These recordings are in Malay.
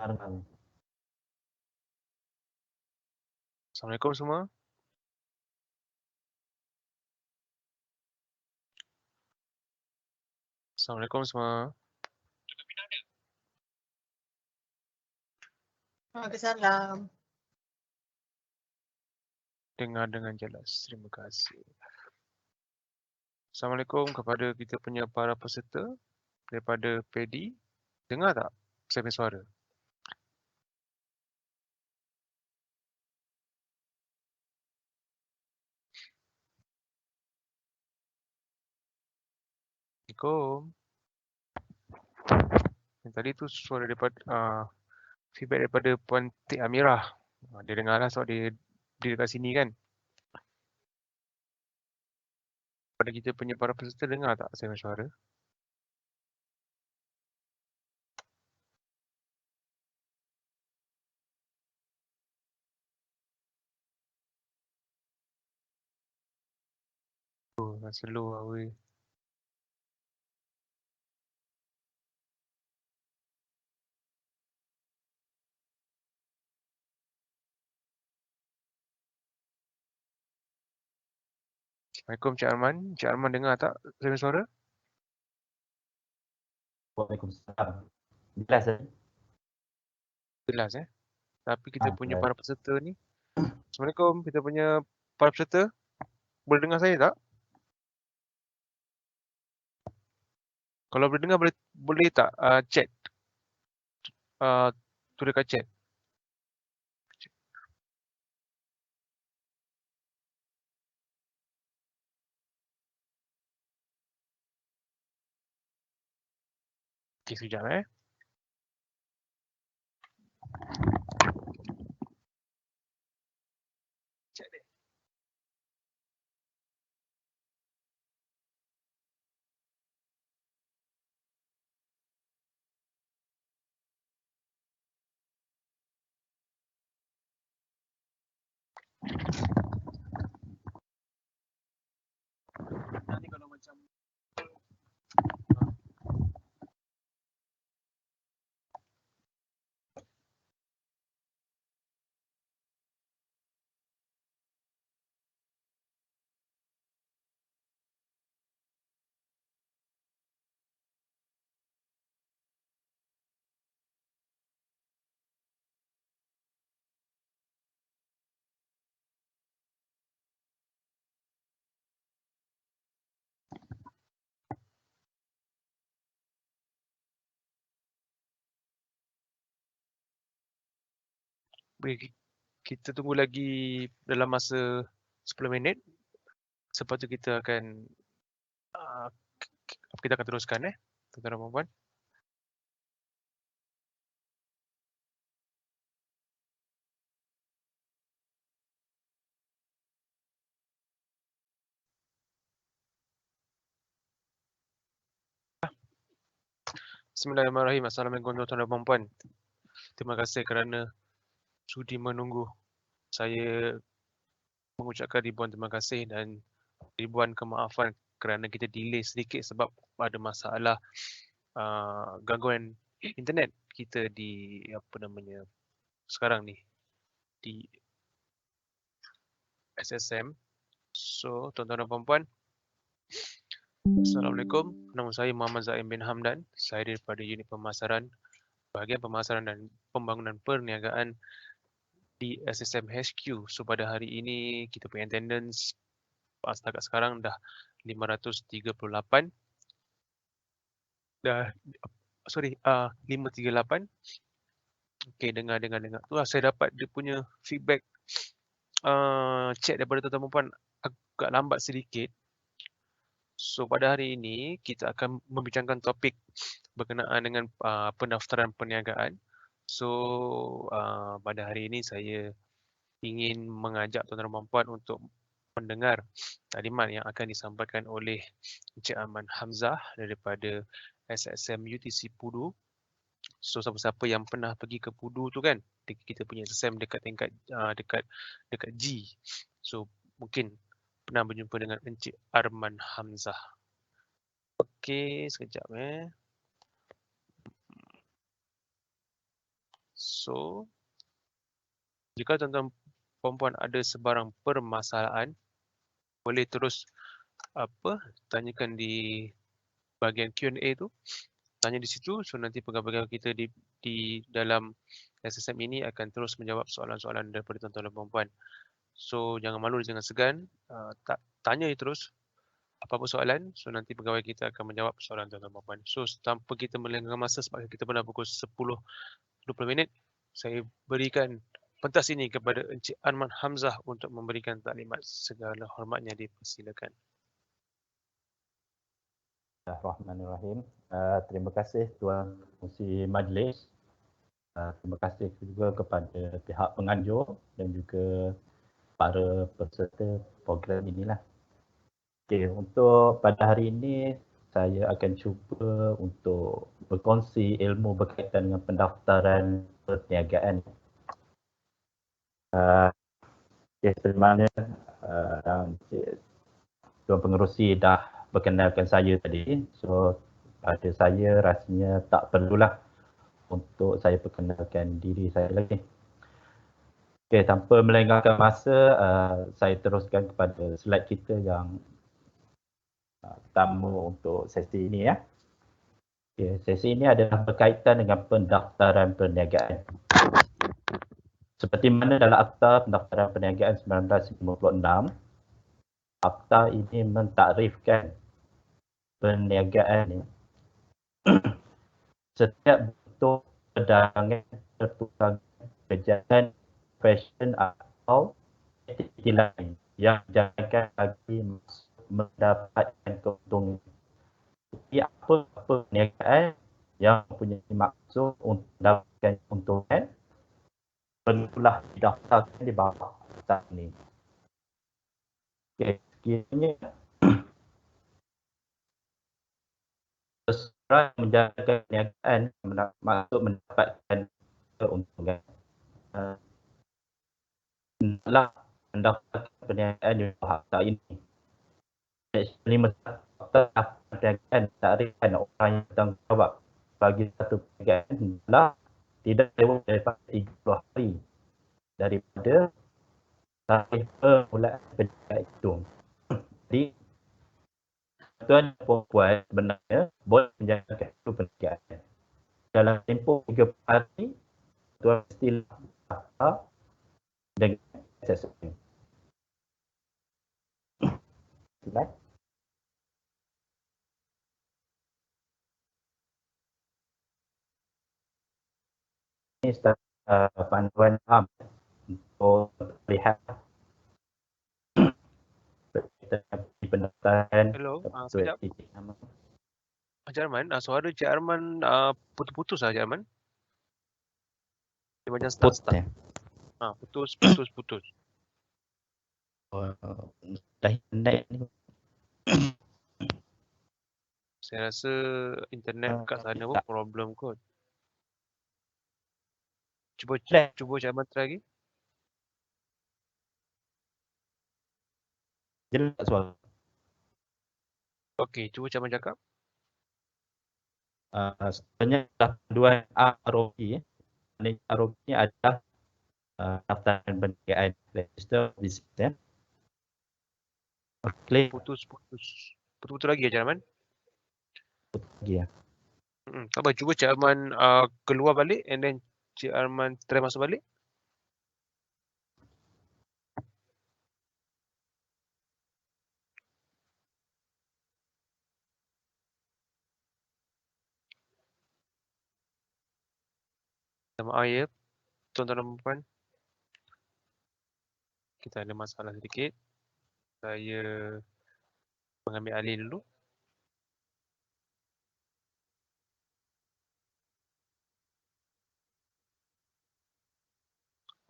Arman. Assalamualaikum semua. Assalamualaikum semua. Waalaikumsalam. Dengar dengan jelas. Terima kasih. Assalamualaikum kepada kita punya para peserta daripada PEDI. Dengar tak saya punya suara? Assalamualaikum. Yang tadi tu suara daripada feedback daripada Puan Tik Amirah. Dia dengar lah sebab dia dekat sini kan. Pada kita punya para peserta dengar tak saya punya suara? Oh, slow lah weh. Assalamualaikum Cik Arman. Cik Arman dengar tak saya punya suara? Waalaikumsalam. Jelas Jelas Tapi kita punya jelas. para peserta ni. Assalamualaikum. Kita punya para peserta. Boleh dengar saya tak? Kalau boleh dengar boleh tak chat? Tulis kat chat. Okey, sekejap Chat dia. Nanti kalau macam boleh kita tunggu lagi dalam masa 10 minit. Selepas tu kita akan teruskan tuan-tuan dan puan-puan. Bismillahirrahmanirrahim. Assalamualaikum tuan-tuan dan puan-puan. Terima kasih kerana sudi menunggu. Saya mengucapkan ribuan terima kasih dan ribuan kemaafan kerana kita delay sedikit sebab ada masalah gangguan internet kita di sekarang ni di SSM. So, tuan-tuan dan puan-puan, Assalamualaikum. Nama saya Muhammad Zaim bin Hamdan. Saya daripada unit pemasaran, bahagian pemasaran dan pembangunan perniagaan di SSM HQ. So, pada hari ini kita punya attendance setakat sekarang dah 538. Dah 538. Okey, dengar. Tu lah saya dapat dia punya feedback chat daripada tuan-tuan puan agak lambat sedikit. So pada hari ini kita akan membincangkan topik berkenaan dengan pendaftaran perniagaan. So pada hari ini saya ingin mengajak tuan-tuan dan puan-puan untuk mendengar taklimat yang akan disampaikan oleh Encik Arman Hamzah daripada SSM UTC Pudu. So siapa-siapa yang pernah pergi ke Pudu tu kan, kita punya SSM dekat tingkat dekat G. So mungkin pernah berjumpa dengan Encik Arman Hamzah. Okey, sekejap So, jika tuan-tuan puan-puan ada sebarang permasalahan, boleh terus tanyakan di bahagian Q&A tu. Tanya di situ, so nanti pegawai-pegawai kita di dalam SSM ini akan terus menjawab soalan-soalan daripada tuan-tuan dan puan-puan. So jangan malu, jangan segan, tanya terus apa-apa soalan, so nanti pegawai kita akan menjawab soalan tuan-tuan dan puan-puan. So tanpa kita melenggang masa, sebab kita pernah pukul 10-20 minit, saya berikan pentas ini kepada Encik Arman Hamzah untuk memberikan taklimat. Segala hormatnya dipersilakan. Bismillahirrahmanirrahim. Terima kasih Tuan Pengerusi Majlis. Terima kasih juga kepada pihak penganjur dan juga para peserta program inilah. Okey, untuk pada hari ini saya akan cuba untuk berkongsi ilmu berkaitan dengan pendaftaran perniagaan. Okey, sebenarnya Tuan Pengerusi dah perkenalkan saya tadi. So pada saya rasanya tak perlulah untuk saya perkenalkan diri saya lagi. Okey, tanpa melengahkan masa, saya teruskan kepada slide kita yang pertama untuk sesi ini ya. Okey, sesi ini adalah berkaitan dengan pendaftaran perniagaan. Seperti mana dalam Akta Pendaftaran Perniagaan 1956, Akta ini mentakrifkan perniagaan ini setiap bentuk perdagangan, pertukangan, kerjaan, fashion atau aktiviti lain yang dijadikan bagi mendapatkan keuntungan. Jadi apa-apa perniagaan yang mempunyai maksud untuk mendapatkan keuntungan perlulah didaftarkan di bawah Akta ini. Okey, sekiranya seseorang menjalankan perniagaan maksud mendapatkan keuntungan, hendaklah mendaftarkan perniagaan di bawah Akta ini. Section 51 Akta Perniagaan takrifkan orang yang bertanggungjawab bagi satu perniagaan hendaklah tidak lewat daripada 30 hari daripada tarikh permulaan perniagaan itu. Jadi tuan dan puan sebenarnya boleh menjalankan satu perniagaan. Dalam tempoh 30 hari, tuan mestilah daftar dengan SSM. Slide. Ini panduan am untuk melihat pendaftaran. Hello, sekejap. Encik Arman, suara Encik Arman putus-putus lah Encik Arman. Dia macam start. Putus. Dah naik ni. Saya rasa internet kat sana pun problem kot. Cuba Encik Arman try lagi. Jelas suara. Okey, cuba Encik Arman cakap. Sebenarnya panduan ROP. ROP ni adalah daftaran perniagaan register business. Okey. Putus lagi Encik Arman. Putus lagi ya. Tak apa, cuba Encik Arman keluar balik and then Encik Arman try masuk balik. Maaf ya, tuan-tuan dan puan. Kita ada masalah sedikit. Saya mengambil alih dulu.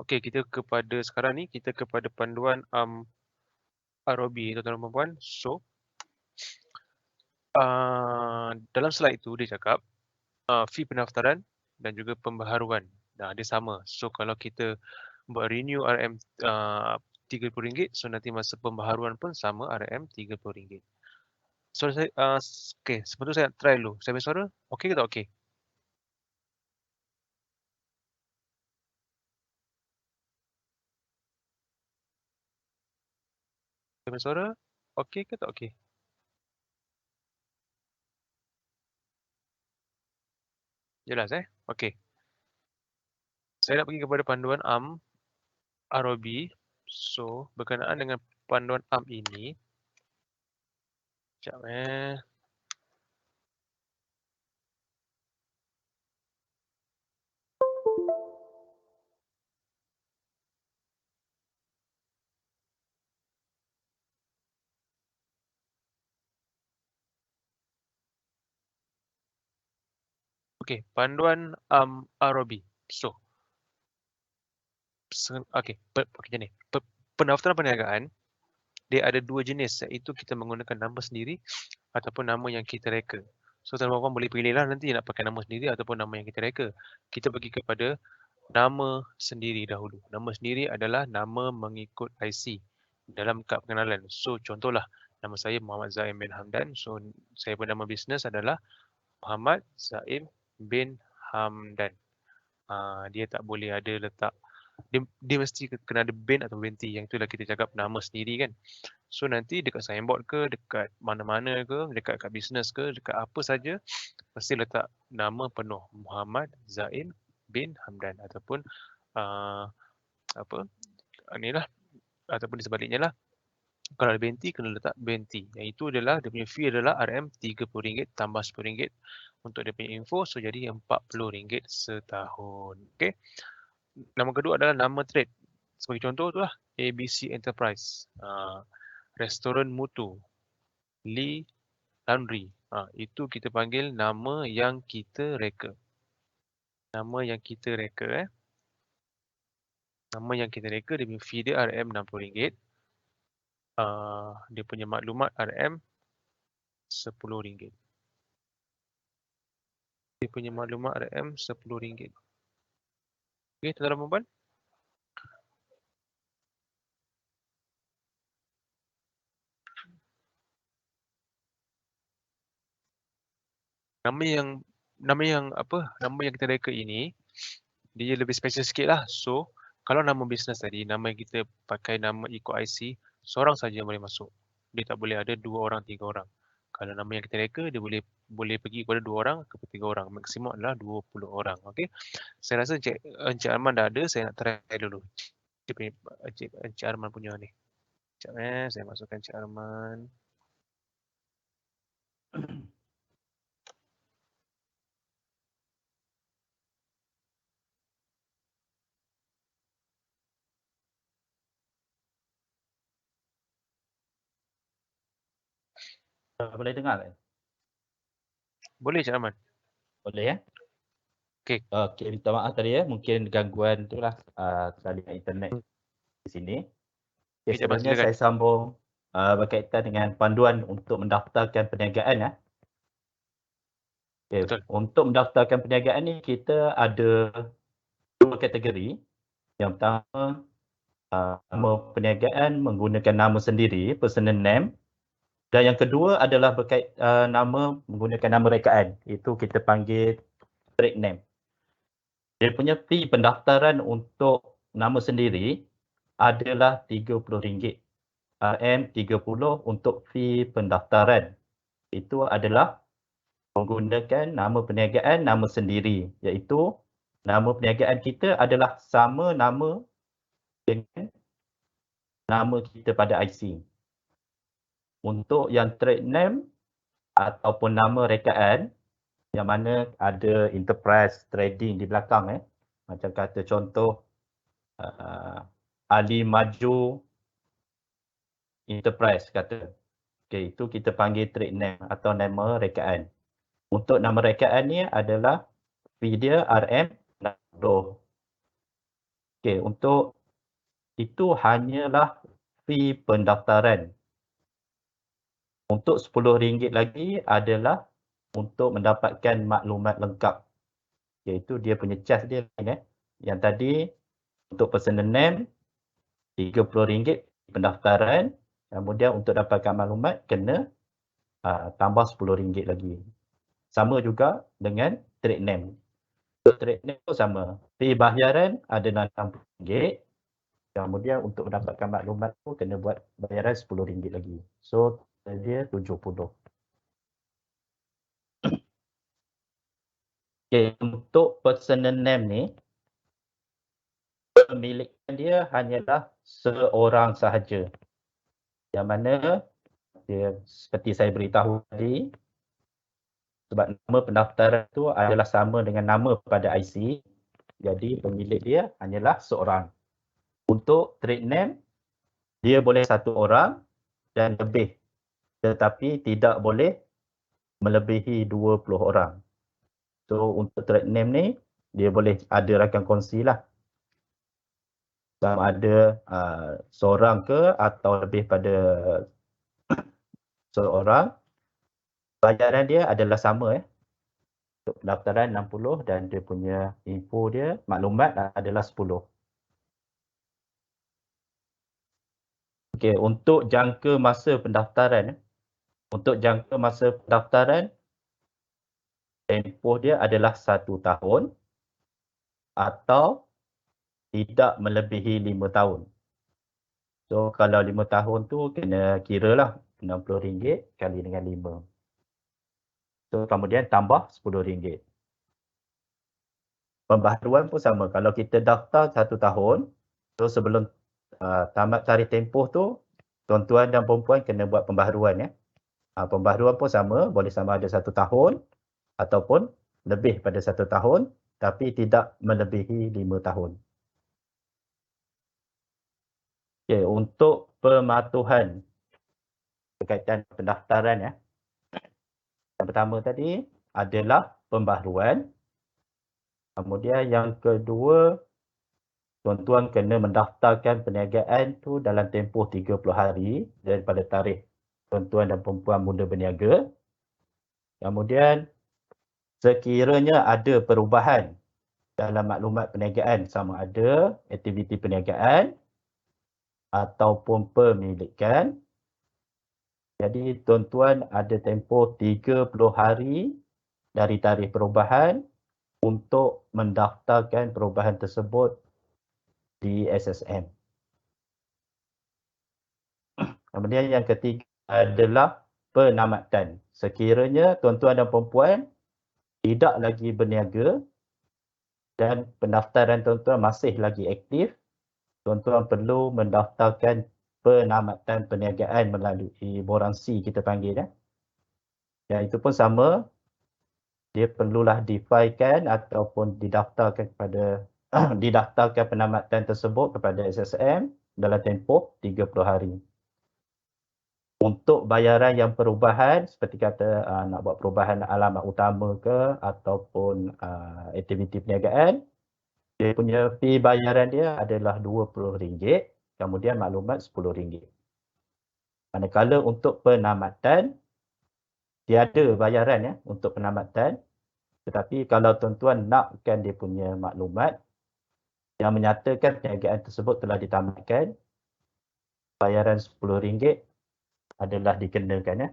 Okey, kita kepada panduan ROB, tuan-tuan dan puan. So, dalam slide itu dia cakap fee pendaftaran dan juga pembaharuan. Dia sama. So, kalau kita buat renew RM RM30, so nanti masa pembaharuan pun sama RM30. So, okey, sebelum tu saya try dulu. Saya punya suara okey ke tak okey? Saya suara, okey ke tak okey? Jelas okey. Saya nak pergi kepada panduan ROB. So, berkenaan dengan panduan ini, sekejap Okey, panduan ROB. So, okey, macam ni. Pendaftaran perniagaan, dia ada dua jenis, iaitu kita menggunakan nama sendiri ataupun nama yang kita reka. So, tuan-tuan boleh pilihlah nanti nak pakai nama sendiri ataupun nama yang kita reka. Kita pergi kepada nama sendiri dahulu. Nama sendiri adalah nama mengikut IC dalam kad pengenalan. So, contohlah, nama saya Muhammad Zaim bin Hamdan. So, saya punya nama bisnes adalah Muhammad Zaim bin Hamdan. Dia tak boleh ada letak, dia mesti kena ada bin atau binti. Yang itulah kita cakap nama sendiri kan. So nanti dekat signboard ke, dekat mana-mana ke, dekat kat bisnes ke, dekat apa saja, mesti letak nama penuh Muhammad Zaim bin Hamdan ataupun inilah, ataupun di sebaliknya lah. Kalau ada binti, kena letak binti. Yang itu adalah, dia punya fee adalah RM30 tambah RM10 untuk dia punya info. So, jadi RM40 setahun. Okay. Nama kedua adalah nama trade. Sebagai contoh tu lah, ABC Enterprise. Restoran Mutu. Lee Laundry. Itu kita panggil nama yang kita reka. Nama yang kita reka. Nama yang kita reka, dia punya fee dia RM60. Dia punya maklumat RM10. Dia punya maklumat RM10. Okey, tuan-tuan dan puan-puan. Nama yang kita reka ini, dia lebih special sikit lah. So, kalau nama bisnes tadi, nama yang kita pakai nama ikut IC, seorang saja boleh masuk. Dia tak boleh ada 2 orang, 3 orang. Kalau nama yang kita reka, dia boleh pergi kepada 2 orang ke 3 orang. Maksimum adalah 20 orang. Okey. Saya rasa Encik Arman dah ada, saya nak try dulu. Encik Arman punya ni. Sekejap saya masukkan Encik Arman. Boleh dengar tak? Boleh Encik Arman? Boleh ya? Okey. Okey, minta maaf tadi ya. Mungkin gangguan tu lah salinan internet di sini. Okay, Encik Arman, sebenarnya silakan. saya sambung berkaitan dengan panduan untuk mendaftarkan perniagaan ya. Okay. Betul. Untuk mendaftarkan perniagaan ni kita ada 2 kategori. Yang pertama, nama perniagaan menggunakan nama sendiri, personal name. Dan yang kedua adalah nama menggunakan nama rekaan. Itu kita panggil trade name. Dia punya fee pendaftaran untuk nama sendiri adalah RM30. RM30 untuk fee pendaftaran. Itu adalah menggunakan nama perniagaan, nama sendiri. Iaitu nama perniagaan kita adalah sama nama dengan nama kita pada IC. Untuk yang trade name ataupun nama rekaan, yang mana ada enterprise trading di belakang macam kata contoh Ali Maju Enterprise kata. Okey, itu kita panggil trade name atau nama rekaan. Untuk nama rekaan ni adalah fee dia RM60. Okey, untuk itu hanyalah fee pendaftaran. Untuk RM10 lagi adalah untuk mendapatkan maklumat lengkap. Iaitu dia punya charge dia lain Yang tadi untuk personal name RM30 pendaftaran. Kemudian untuk dapatkan maklumat kena tambah RM10 lagi. Sama juga dengan trade name. Untuk trade name pun sama. Fee bayaran adalah RM60. Kemudian untuk mendapatkan maklumat tu kena buat bayaran RM10 lagi. So dia 70. Okay, untuk personal name ni, pemilikan dia hanyalah seorang sahaja. Yang mana dia seperti saya beritahu tadi, sebab nama pendaftaran tu adalah sama dengan nama pada IC, jadi pemilik dia hanyalah seorang. Untuk trade name, dia boleh satu orang dan lebih, tetapi tidak boleh melebihi 20 orang. So untuk trade name ni, dia boleh ada rakan kongsi lah. Sama ada seorang ke atau lebih pada seorang. Bayaran dia adalah sama. Untuk pendaftaran 60 dan dia punya info dia, maklumat adalah 10. Okey, untuk jangka masa pendaftaran, tempoh dia adalah 1 tahun atau tidak melebihi 5 tahun. So kalau 5 tahun tu kena kiralah RM60 kali dengan 5. So kemudian tambah RM10. Pembaharuan pun sama. Kalau kita daftar 1 tahun, so sebelum tamat tarikh tempoh tu, tuan-tuan dan perempuan kena buat pembaharuan. Pembaharuan pun sama, boleh sama ada 1 tahun ataupun lebih pada 1 tahun, tapi tidak melebihi 5 tahun. Okay, untuk pematuhan berkaitan pendaftaran, yang pertama tadi adalah pembaharuan. Kemudian yang kedua, tuan-tuan kena mendaftarkan perniagaan tu dalam tempoh 30 hari daripada tarikh tuan-tuan dan perempuan mula berniaga. Kemudian sekiranya ada perubahan dalam maklumat perniagaan, sama ada aktiviti perniagaan ataupun pemilikan, jadi tuan-tuan ada tempoh 30 hari dari tarikh perubahan untuk mendaftarkan perubahan tersebut di SSM. Kemudian yang ketiga adalah penamatan. Sekiranya tuan-tuan dan perempuan tidak lagi berniaga dan pendaftaran tuan-tuan masih lagi aktif, tuan-tuan perlu mendaftarkan penamatan perniagaan melalui borang C kita panggil. Yang itu pun sama, dia perlulah difailkan ataupun didaftarkan kepada didaftarkan penamatan tersebut kepada SSM dalam tempoh 30 hari. Untuk bayaran yang perubahan, seperti kata nak buat perubahan alamat utama ke ataupun aktiviti perniagaan, dia punya fee bayaran dia adalah RM20, kemudian maklumat RM10. Manakala untuk penamatan, tiada bayaran untuk penamatan. Tetapi kalau tuan-tuan nakkan dia punya maklumat yang menyatakan perniagaan tersebut telah ditamatkan, bayaran RM10 adalah dikenakan.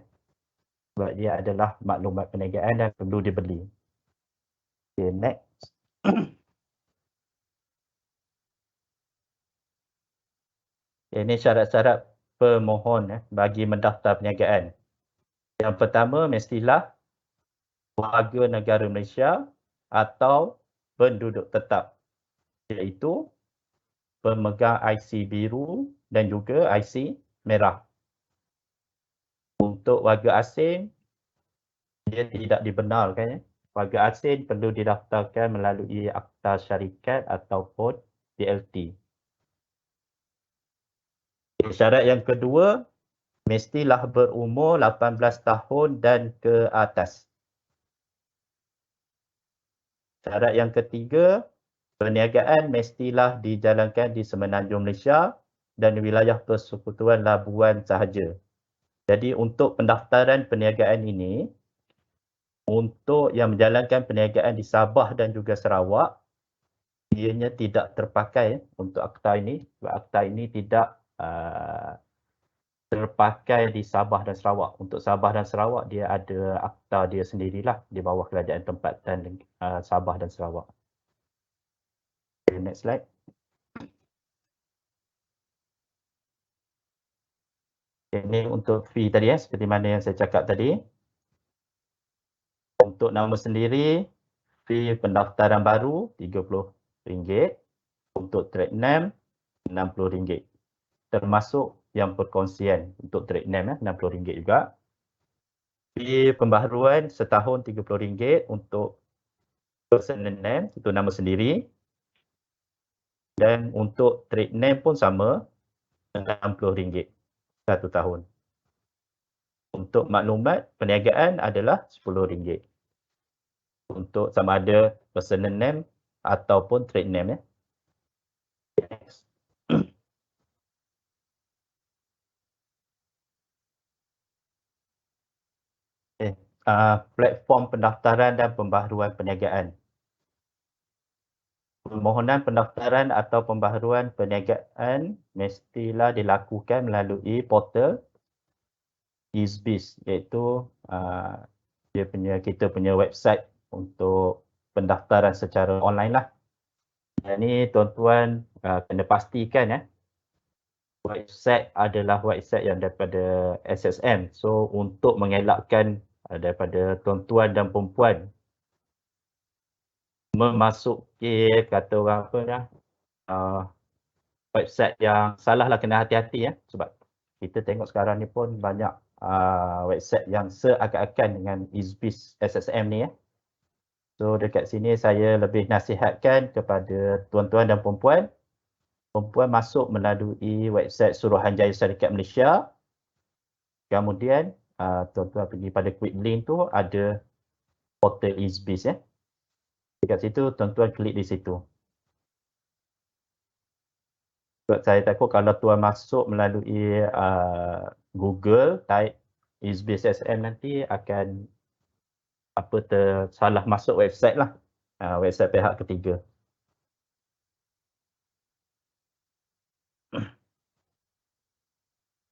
Sebab dia adalah maklumat perniagaan dan perlu dibeli. Okay, next. Ini syarat-syarat pemohon bagi mendaftar perniagaan. Yang pertama mestilah warga negara Malaysia atau penduduk tetap, iaitu pemegang IC biru dan juga IC merah. Untuk warga asing, dia tidak dibenarkan. Warga asing perlu didaftarkan melalui akta syarikat ataupun DLT. Syarat yang kedua, mestilah berumur 18 tahun dan ke atas. Syarat yang ketiga, perniagaan mestilah dijalankan di Semenanjung Malaysia dan wilayah Persekutuan Labuan sahaja. Jadi untuk pendaftaran perniagaan ini, untuk yang menjalankan perniagaan di Sabah dan juga Sarawak, ianya tidak terpakai untuk akta ini. Sebab akta ini tidak terpakai di Sabah dan Sarawak. Untuk Sabah dan Sarawak, dia ada akta dia sendirilah di bawah kerajaan tempatan Sabah dan Sarawak. Okay, next slide. Ini untuk fee tadi seperti mana yang saya cakap tadi. Untuk nama sendiri, fee pendaftaran baru RM30. Untuk trade name RM60. Termasuk yang perkongsian untuk trade name RM60 juga. Fee pembaharuan setahun RM30 untuk personal name, itu nama sendiri. Dan untuk trade name pun sama, RM60 satu tahun. Untuk maklumat perniagaan adalah RM10. Untuk sama ada personal name ataupun trade name. Next. Platform pendaftaran dan pembaharuan perniagaan. Permohonan pendaftaran atau pembaharuan perniagaan mestilah dilakukan melalui portal EaseBiz, iaitu kita punya website untuk pendaftaran secara online lah. Dan ni tuan-tuan kena pastikan website adalah website yang daripada SSM. So untuk mengelakkan daripada tuan-tuan dan perempuan memasuki kata orang apa dah, website yang salah lah, kena hati-hati sebab kita tengok sekarang ni pun banyak website yang seakan-akan dengan EaseBiz SSM ni So dekat sini saya lebih nasihatkan kepada tuan-tuan dan perempuan masuk melalui website Suruhanjaya Syarikat Malaysia. Kemudian tuan-tuan pergi pada quick link tu ada portal EaseBiz Dekat situ tuan-tuan klik di situ. Sebab saya takut kalau tuan masuk melalui Google type EaseBiz SM nanti akan salah masuk website lah. Website pihak ketiga.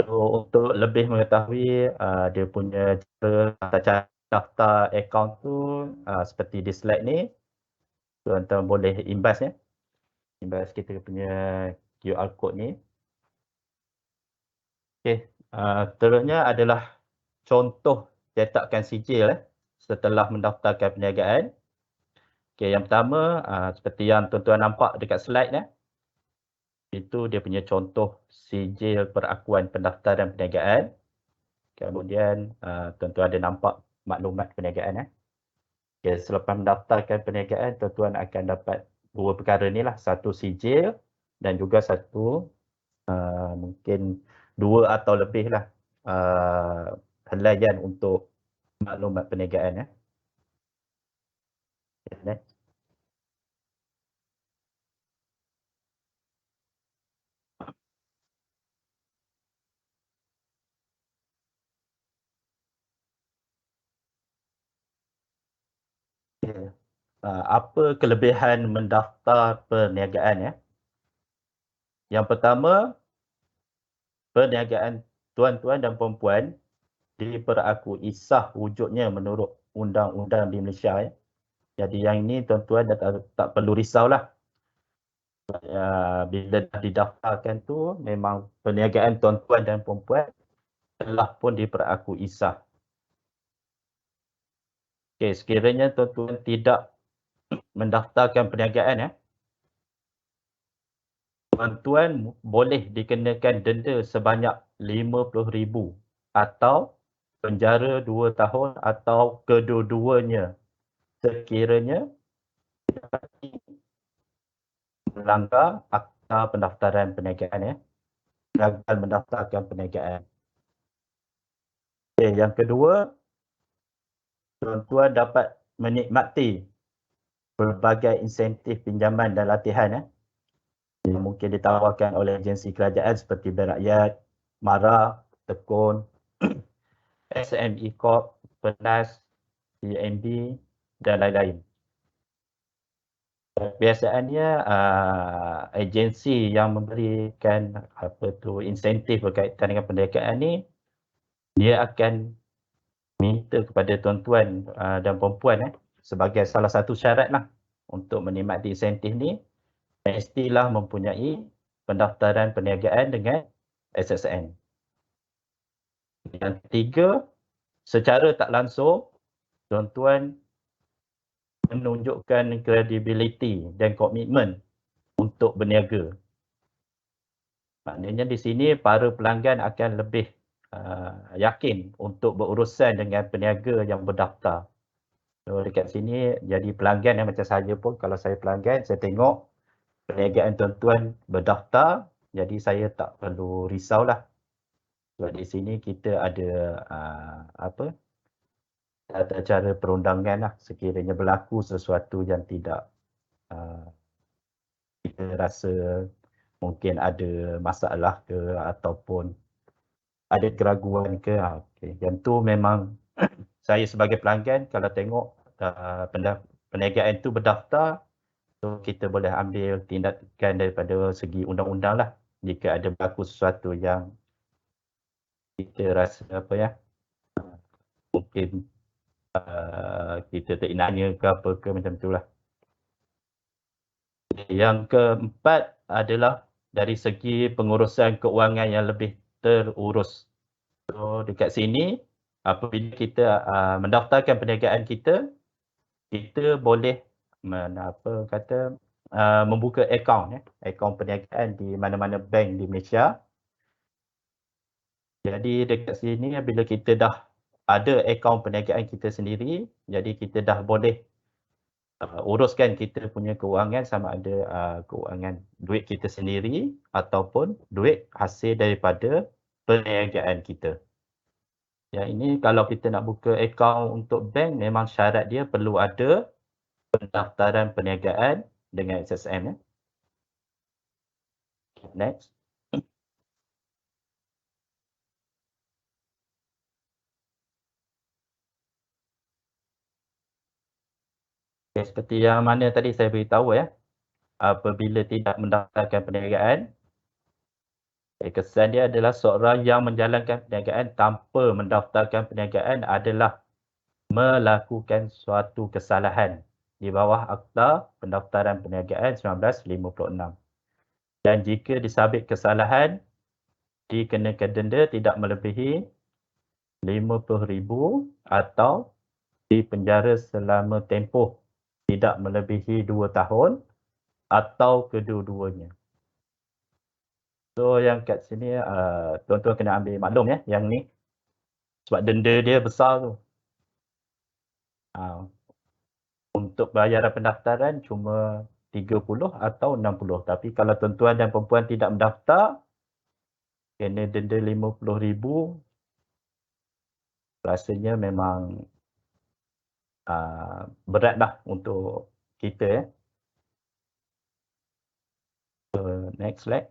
So, untuk lebih mengetahui dia punya cara daftar akaun tu seperti di slide ni, tuan-tuan boleh imbas imbas kita punya QR code ni. Okey, terusnya adalah contoh cetakan sijil setelah mendaftarkan perniagaan. Okey, yang pertama seperti yang tuan-tuan nampak dekat slide itu dia punya contoh sijil perakuan pendaftaran perniagaan. Kemudian tuan-tuan ada nampak maklumat perniagaan Okay, selepas mendaftarkan perniagaan, tuan-tuan akan dapat dua perkara ni lah. Satu sijil dan juga satu mungkin dua atau lebih lah helaian untuk maklumat perniagaan Okay, apa kelebihan mendaftar perniagaan Yang pertama, perniagaan tuan-tuan dan perempuan diperakui sah wujudnya menurut undang-undang di Malaysia Jadi yang ini tuan-tuan tak perlu risaulah. Bila dah didaftarkan tu memang perniagaan tuan-tuan dan perempuan telah pun diperakui sah. Okey, sekiranya tuan-tuan tidak mendaftarkan perniagaan tuan-tuan boleh dikenakan denda sebanyak RM50,000 atau penjara 2 tahun atau kedua-duanya sekiranya melanggar akta pendaftaran perniagaan gagal mendaftarkan perniagaan. Okay, yang kedua, tuan-tuan dapat menikmati berbagai insentif pinjaman dan latihan yang mungkin ditawarkan oleh agensi kerajaan seperti Bank Rakyat, MARA, Tekun, SME Corp, Penas, CNB dan lain-lain. Biasanya agensi yang memberikan insentif berkaitan dengan perniagaan ni dia akan minta kepada tuan-tuan dan perempuan sebagai salah satu syarat lah untuk menikmati insentif ni mestilah mempunyai pendaftaran perniagaan dengan SSN. Yang ketiga, secara tak langsung, tuan-tuan menunjukkan credibility dan komitmen untuk berniaga. Maknanya di sini para pelanggan akan lebih yakin untuk berurusan dengan peniaga yang berdaftar. So dekat sini jadi pelanggan yang macam saya pun, kalau saya pelanggan, saya tengok perniagaan tuan-tuan berdaftar, jadi saya tak perlu risaulah. Sebab di sini kita ada tata cara perundangan lah, sekiranya berlaku sesuatu yang tidak kita rasa mungkin ada masalah ke ataupun ada keraguan ke. Okay. Yang tu memang saya sebagai pelanggan kalau tengok perniagaan tu berdaftar, so kita boleh ambil tindakan daripada segi undang-undang lah jika ada berlaku sesuatu yang kita rasa mungkin kita tak nanya ke apa ke macam tu lah. Yang keempat adalah dari segi pengurusan keuangan yang lebih terurus. So dekat sini apabila kita mendaftarkan perniagaan kita, kita boleh membuka akaun perniagaan di mana-mana bank di Malaysia. Jadi dekat sini bila kita dah ada akaun perniagaan kita sendiri, jadi kita dah boleh uruskan kita punya keuangan, sama ada keuangan duit kita sendiri ataupun duit hasil daripada perniagaan kita. Yang ini kalau kita nak buka akaun untuk bank, memang syarat dia perlu ada pendaftaran perniagaan dengan SSM. Next. Okay, seperti yang mana tadi saya beritahu apabila tidak mendaftarkan perniagaan, kesan dia adalah seorang yang menjalankan perniagaan tanpa mendaftarkan perniagaan adalah melakukan suatu kesalahan di bawah Akta Pendaftaran Perniagaan 1956. Dan jika disabit kesalahan, dikenakan denda tidak melebihi RM50,000 atau dipenjara selama tempoh tidak melebihi 2 tahun atau kedua-duanya. So yang kat sini tuan-tuan kena ambil maklum yang ni. Sebab denda dia besar tu. Untuk bayaran pendaftaran cuma 30 atau 60. Tapi kalau tuan-tuan dan perempuan tidak mendaftar, kena denda RM50,000. Rasanya memang beratlah untuk kita. So, next slide.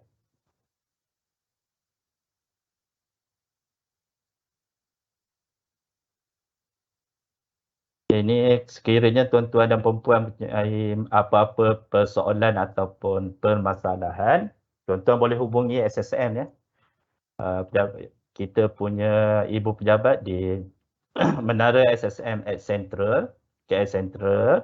Ini sekiranya tuan-tuan dan perempuan mempunyai apa-apa persoalan ataupun permasalahan, tuan-tuan boleh hubungi SSM kita punya ibu pejabat di Menara SSM at Central, KL Central,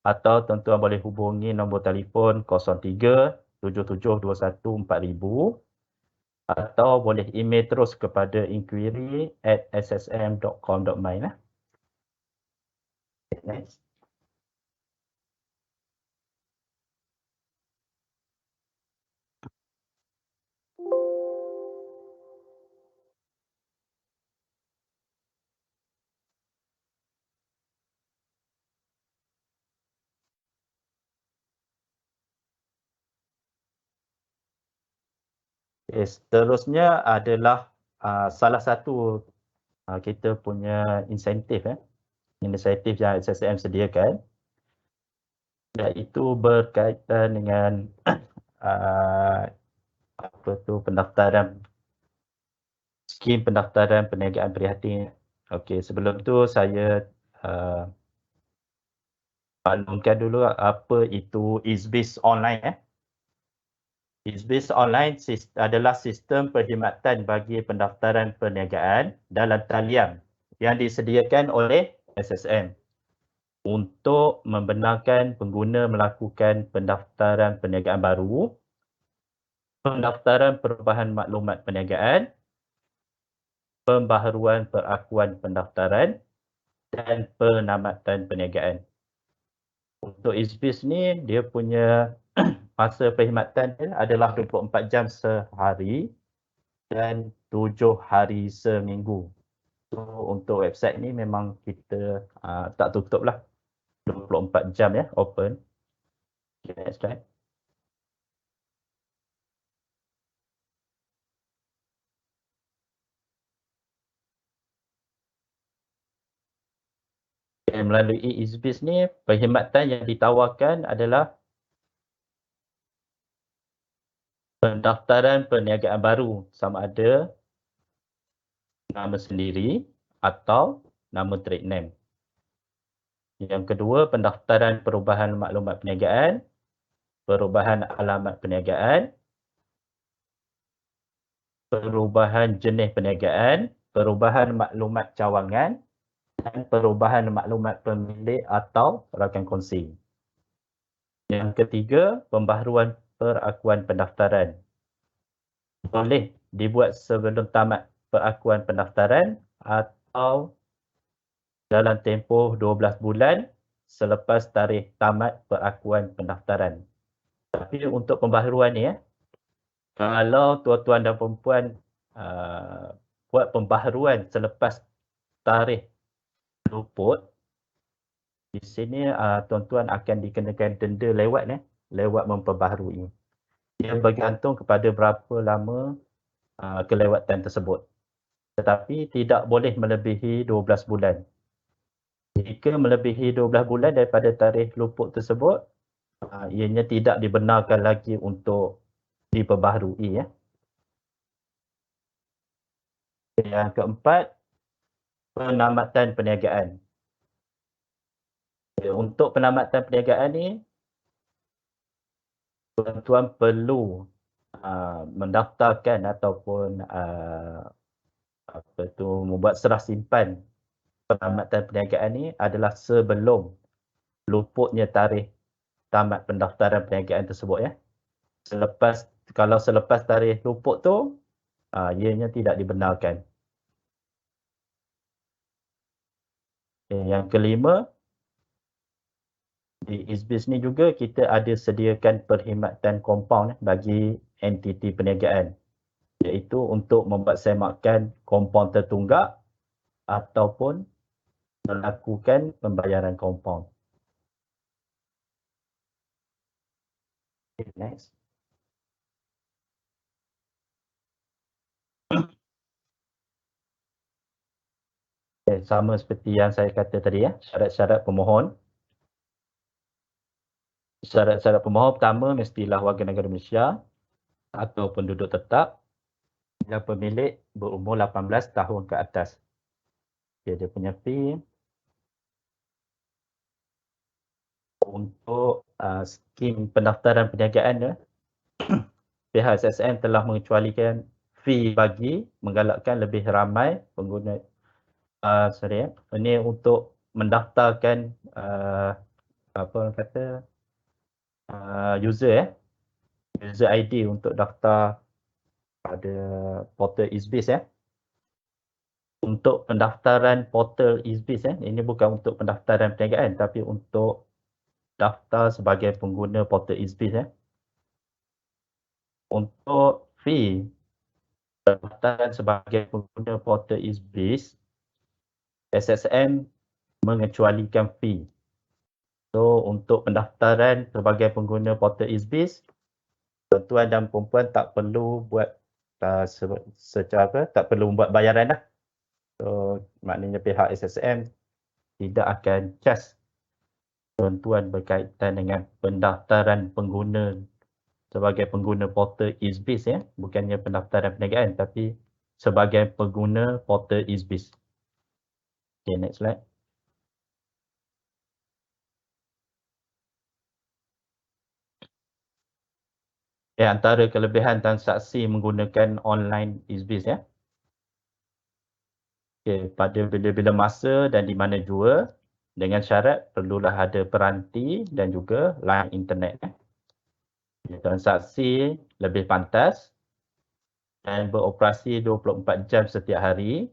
atau tuan-tuan boleh hubungi nombor telefon 03 7721 4000 atau boleh email terus kepada inquiry@ssm.com.my lah. Next. Seterusnya adalah salah satu kita punya insentif inisiatif yang SSM sediakan, iaitu berkaitan dengan pendaftaran skim pendaftaran perniagaan prihatin. Okey, sebelum tu saya maklumkan dulu apa itu ISBIS online. ISBIS online adalah sistem perkhidmatan bagi pendaftaran perniagaan dalam talian yang disediakan oleh SSM untuk membenarkan pengguna melakukan pendaftaran perniagaan baru, pendaftaran perubahan maklumat perniagaan, pembaharuan perakuan pendaftaran dan penamatan perniagaan. Untuk ISBIS ni, dia punya masa perkhidmatan dia adalah 24 jam sehari dan 7 hari seminggu. So, untuk website ni memang kita tak tutup lah. 24 jam ya, open. Okay, next slide. Okay, melalui ISBIS ni, perkhidmatan yang ditawarkan adalah pendaftaran perniagaan baru, sama ada nama sendiri atau nama trade name. Yang kedua, pendaftaran perubahan maklumat perniagaan, perubahan alamat perniagaan, perubahan jenis perniagaan, perubahan maklumat cawangan dan perubahan maklumat pemilik atau rakan kongsi. Yang ketiga, pembaharuan perakuan pendaftaran. Boleh dibuat sebelum tamat perakuan pendaftaran atau dalam tempoh 12 bulan selepas tarikh tamat perakuan pendaftaran. Tapi untuk pembaharuan ni kalau tuan-tuan dan perempuan buat pembaharuan selepas tarikh luput, di sini tuan-tuan akan dikenakan denda lewat memperbaharui. Ia bergantung kepada berapa lama kelewatan tersebut. Tetapi tidak boleh melebihi 12 bulan. Jika melebihi 12 bulan daripada tarikh luput tersebut, ianya tidak dibenarkan lagi untuk diperbaharui. Yang keempat, penamatan perniagaan. Untuk penamatan perniagaan ni, tuan-tuan perlu mendaftarkan ataupun membuat serah simpan penamatan perniagaan ni adalah sebelum luputnya tarikh tamat pendaftaran perniagaan tersebut. Kalau selepas tarikh luput tu, ianya tidak dibenarkan. Yang kelima, di ISBIS ni juga kita ada sediakan perkhidmatan kompaun bagi entiti perniagaan, iaitu untuk membuat semakan kompaun tertunggak ataupun melakukan pembayaran kompaun. Okay, next. Okay, sama seperti yang saya kata tadi syarat-syarat pemohon. Syarat-syarat pemohon pertama mestilah warga negara Malaysia atau penduduk tetap yang pemilik berumur 18 tahun ke atas. Okay, dia punya fee untuk skim pendaftaran perniagaan, pihak SSM telah mengecualikan fee bagi menggalakkan lebih ramai pengguna ini untuk mendaftarkan user ID untuk daftar pada portal ISBIS. Untuk pendaftaran portal ISBIS, ini bukan untuk pendaftaran perniagaan tapi untuk daftar sebagai pengguna portal ISBIS. Untuk fee pendaftaran sebagai pengguna portal ISBIS, SSM mengecualikan fee. So, untuk pendaftaran sebagai pengguna portal ISBIS, tuan-tuan dan perempuan tak perlu buat tak perlu buat bayaran . So, maknanya pihak SSM tidak akan charge tuan-tuan berkaitan dengan pendaftaran pengguna sebagai pengguna portal ISBIS, bukannya pendaftaran perniagaan tapi sebagai pengguna portal ISBIS. Okay, next slide. Antara kelebihan transaksi menggunakan online ISBIS. Okay, pada bila-bila masa dan di mana jua, dengan syarat perlulah ada peranti dan juga line internet. Transaksi lebih pantas dan beroperasi 24 jam setiap hari.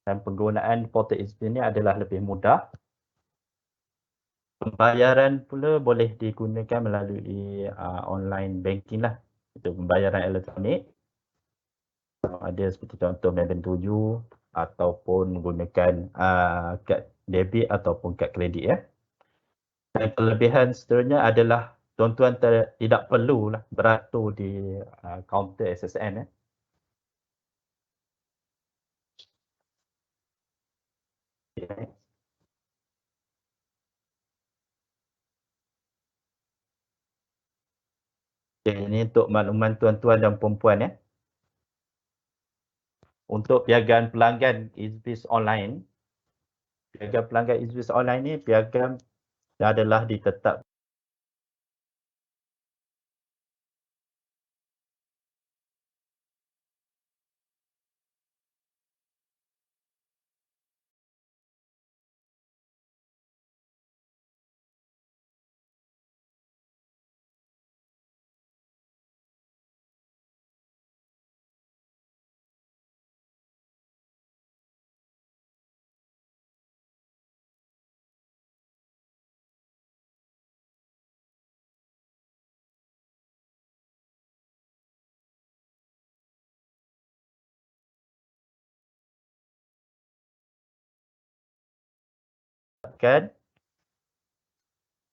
Dan penggunaan portal ISBIS ini adalah lebih mudah. Pembayaran pula boleh digunakan melalui online banking lah. Itu pembayaran elektronik. Ada seperti contoh Maybank 7 ataupun menggunakan kad debit ataupun kad kredit ya. Dan kelebihan seterusnya adalah tuan-tuan tidak perlu lah beratur di kaunter SSM ya. Okay. Okay, ini untuk makluman tuan-tuan dan perempuan ya. Untuk piagaan pelanggan ISBIS online, piagam pelanggan ISBIS online ni piagam adalah ditetapkan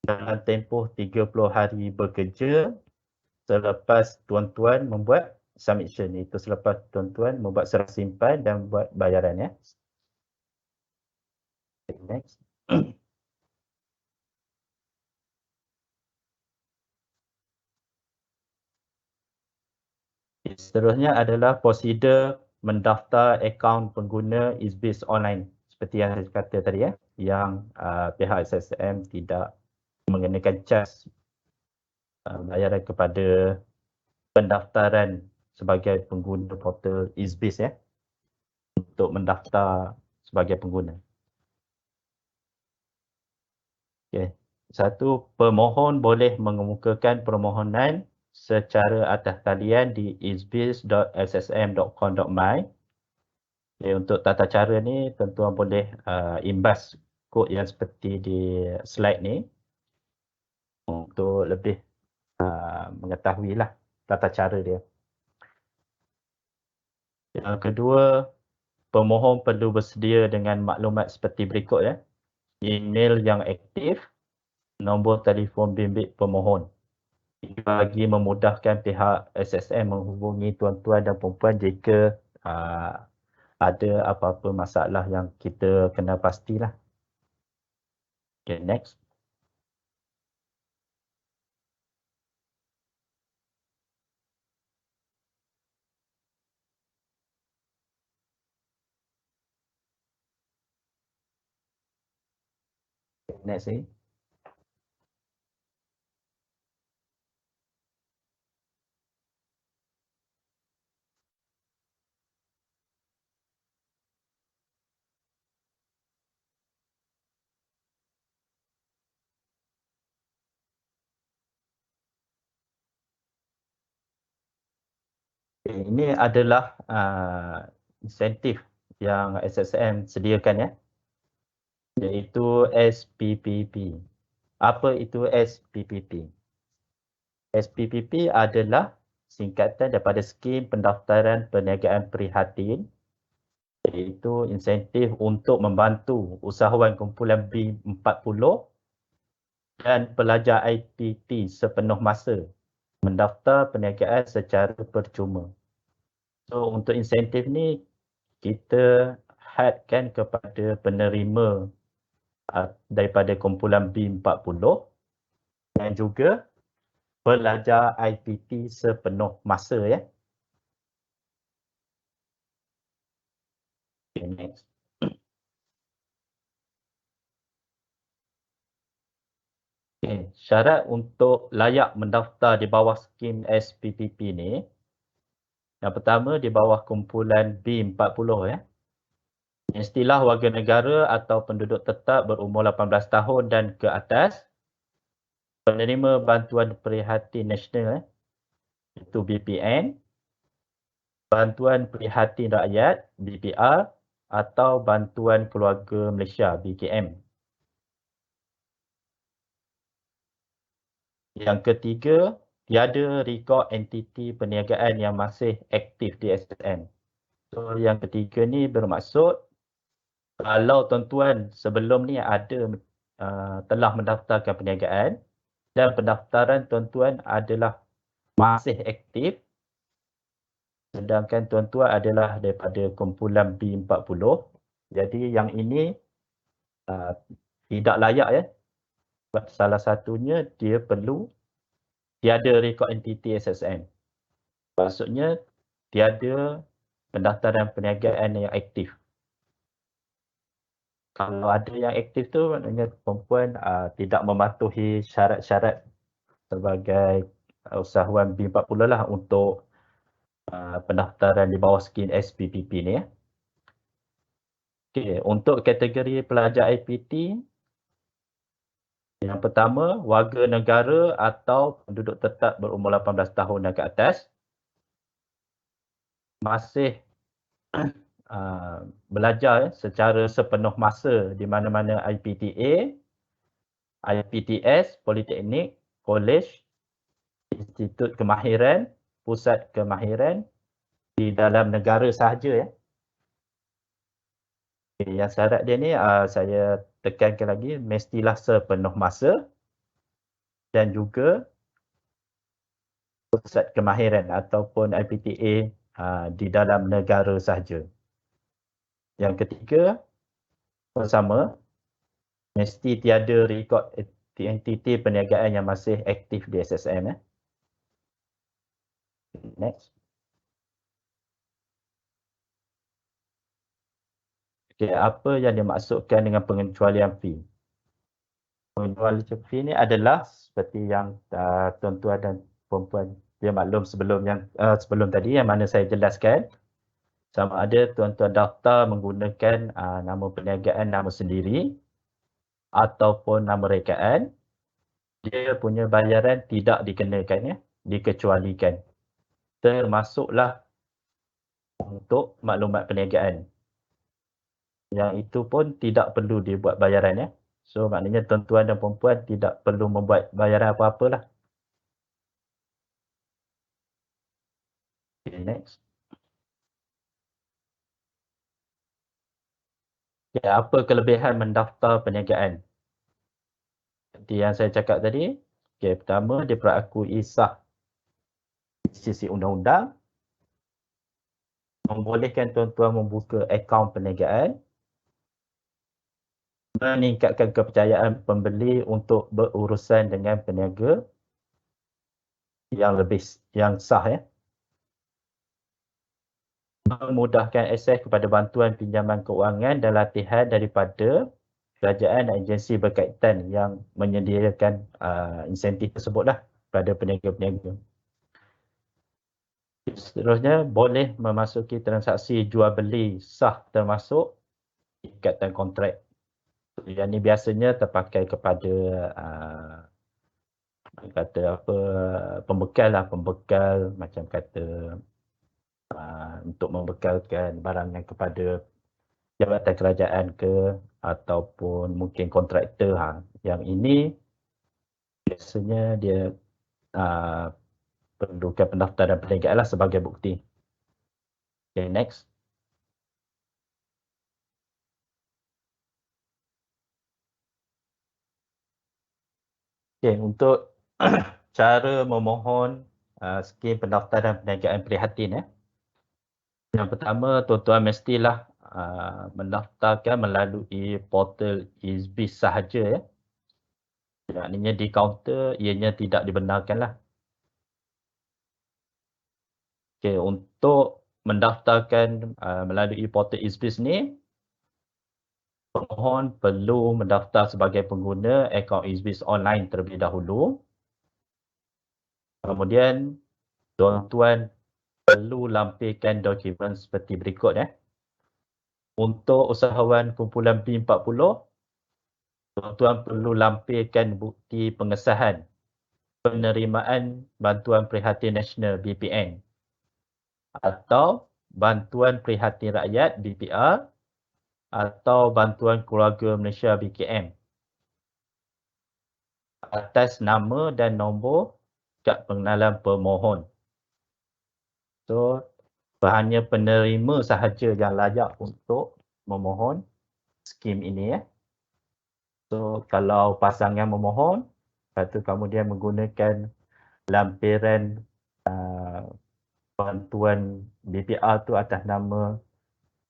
dalam tempoh 30 hari bekerja selepas tuan-tuan membuat submission. Itu selepas tuan-tuan membuat serah simpan dan buat bayaran ya. Okay, next. Seterusnya adalah prosedur mendaftar akaun pengguna ISBIS online. Seperti yang saya kata tadi ya, yang pihak SSM tidak mengenakan cas bayaran kepada pendaftaran sebagai pengguna portal ISBIS ya, untuk mendaftar sebagai pengguna. Okay. Satu, pemohon boleh mengemukakan permohonan secara atas talian di isbis.ssm.com.my. Okay, untuk tata cara ni, tuan-tuan boleh imbas kod yang seperti di slide ni untuk lebih mengetahui lah tata cara dia. Yang kedua, pemohon perlu bersedia dengan maklumat seperti berikut ya. Email yang aktif, nombor telefon bimbit pemohon. Ini bagi memudahkan pihak SSM menghubungi tuan-tuan dan perempuan jika ada apa-apa masalah yang kita kena pastilah. Okay, next. Next ni. Okay, ini adalah insentif yang SSM sediakan ya, iaitu SPPP. Apa itu SPPP? SPPP adalah singkatan daripada Skim Pendaftaran Perniagaan Prihatin, iaitu insentif untuk membantu usahawan kumpulan B40 dan pelajar IPT sepenuh masa mendaftar perniagaan secara percuma. So untuk insentif ni kita hadkan kepada penerima daripada kumpulan B40 dan juga pelajar IPT sepenuh masa ya. Okay, next. Okay. Syarat untuk layak mendaftar di bawah skim SPPP ni, yang pertama di bawah kumpulan B40 ya. Mestilah warga negara atau penduduk tetap berumur 18 tahun dan ke atas, penerima bantuan prihatin nasional itu BPN, Bantuan Prihatin Rakyat BPR atau Bantuan Keluarga Malaysia BKM. Yang ketiga, tiada rekod entiti perniagaan yang masih aktif di SSM. So yang ketiga ni bermaksud kalau tuan-tuan sebelum ni ada telah mendaftarkan perniagaan dan pendaftaran tuan-tuan adalah masih aktif, sedangkan tuan-tuan adalah daripada kumpulan B40. Jadi yang ini tidak layak ya. Sebab salah satunya dia perlu tiada rekod entiti SSM. Maksudnya tiada pendaftaran perniagaan yang aktif. Kalau ada yang aktif tu maknanya perempuan tidak mematuhi syarat-syarat sebagai usahawan B40 lah untuk pendaftaran di bawah skim SPPP ni ya. Okay, untuk kategori pelajar IPT, yang pertama, warga negara atau penduduk tetap berumur 18 tahun dan ke atas masih belajar secara sepenuh masa di mana-mana IPTA, IPTS, Politeknik, Kolej, Institut Kemahiran, Pusat Kemahiran di dalam negara sahaja ya. Okay, yang syarat dia ni saya tekankan lagi, mestilah sepenuh masa dan juga pusat kemahiran ataupun IPTA di dalam negara sahaja. Yang ketiga, bersama, mesti tiada rekod entiti perniagaan yang masih aktif di SSM. Next. Okay, apa yang dimaksudkan dengan pengecualian fee? Pengecualian fee ni adalah seperti yang tuan-tuan dan perempuan dia maklum sebelum tadi yang mana saya jelaskan, sama ada tuan-tuan daftar menggunakan nama perniagaan nama sendiri ataupun nama rekaan, dia punya bayaran tidak dikenakan ya, dikecualikan. Termasuklah untuk maklumat perniagaan. Yang itu pun tidak perlu dibuat bayaran ya. So maknanya tuan-tuan dan perempuan tidak perlu membuat bayaran apa-apalah. Okay, next. Okay, apa kelebihan mendaftar perniagaan? Seperti yang saya cakap tadi, okay, pertama dia berakui sah di sisi undang-undang, membolehkan tuan-tuan membuka akaun perniagaan, meningkatkan kepercayaan pembeli untuk berurusan dengan peniaga yang sah ya. Memudahkan akses kepada bantuan pinjaman keuangan dan latihan daripada kerajaan dan agensi berkaitan yang menyediakan insentif tersebutlah kepada peniaga-peniaga. Seterusnya, boleh memasuki transaksi jual beli sah termasuk ikatan kontrak. Yang ini biasanya terpakai kepada pembekal macam kata untuk membekalkan barangan kepada jabatan kerajaan ke ataupun mungkin kontraktor. Yang ini biasanya dia perlukan pendaftaran perniagaan lah sebagai bukti. Okay, next. Okay, untuk cara memohon skim pendaftaran perniagaan prihatin ya. Yang pertama, tuan-tuan mestilah mendaftarkan melalui portal ISBIS sahaja ya. Maknanya di kaunter ianya tidak dibenarkan lah. Okay, untuk mendaftarkan melalui portal ISBIS ni, pemohon perlu mendaftar sebagai pengguna akaun ISBIS online terlebih dahulu. Kemudian, tuan-tuan perlu lampirkan dokumen seperti berikut ya. Untuk usahawan kumpulan B40, tuan-tuan perlu lampirkan bukti pengesahan penerimaan Bantuan Prihatin Nasional BPN atau Bantuan Prihatin Rakyat BPR atau Bantuan Keluarga Malaysia BKM atas nama dan nombor kad pengenalan pemohon. So, hanya penerima sahaja yang layak untuk memohon skim ini. So, kalau pasangan memohon, lepas tu kemudian menggunakan lampiran bantuan BPR tu atas nama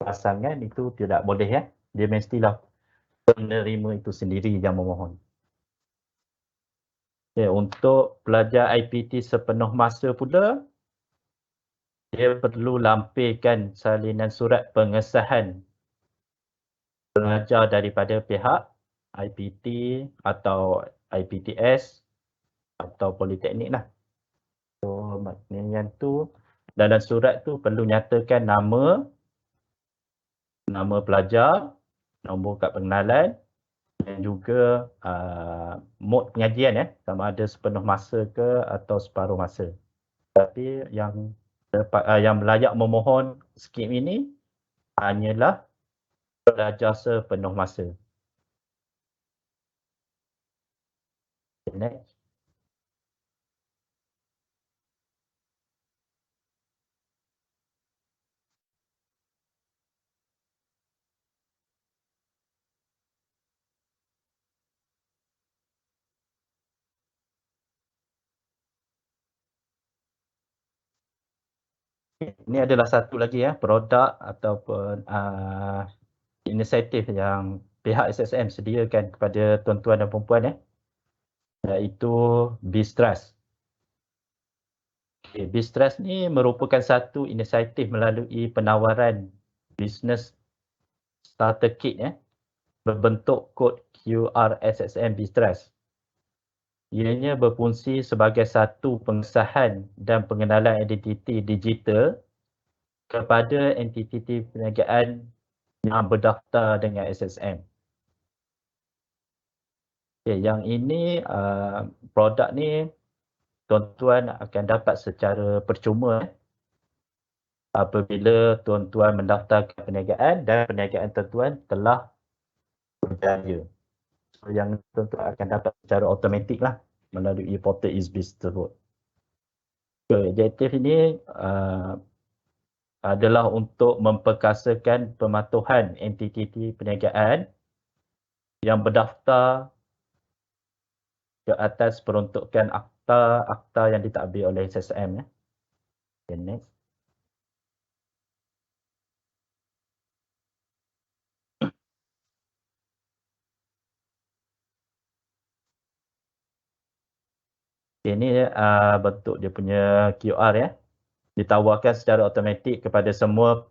pasangan, itu tidak boleh. Dia mestilah penerima itu sendiri yang memohon. Untuk pelajar IPT sepenuh masa pula, dia perlu lampirkan salinan surat pengesahan pelajar daripada pihak IPT atau IPTS atau Politeknik lah. So, maknanya tu dalam surat tu perlu nyatakan nama pelajar, nombor kad pengenalan dan juga mod pengajian sama ada sepenuh masa ke atau separuh masa. Tapi yang layak memohon skim ini hanyalah pelajar sepenuh masa. Next. Ini adalah satu lagi produk ataupun inisiatif yang pihak SSM sediakan kepada tuan-tuan dan puan-puan iaitu BizTrust. BizTrust ni merupakan satu inisiatif melalui penawaran Business Starter Kit berbentuk kod QR SSM BizTrust. Ianya berfungsi sebagai satu pengesahan dan pengenalan identiti digital kepada entiti perniagaan yang berdaftar dengan SSM. Yang ini produk ni tuan-tuan akan dapat secara percuma apabila tuan-tuan mendaftarkan perniagaan dan perniagaan tuan-tuan telah berjaya. So, yang tuan-tuan akan dapat secara automatik lah melalui portal EaseBiz tersebut. Objektif ini adalah untuk memperkasakan pematuhan entiti perniagaan yang berdaftar ke atas peruntukan akta yang ditadbir oleh SSM. Okay, next. Ini bentuk dia punya QR ditawarkan secara automatik kepada semua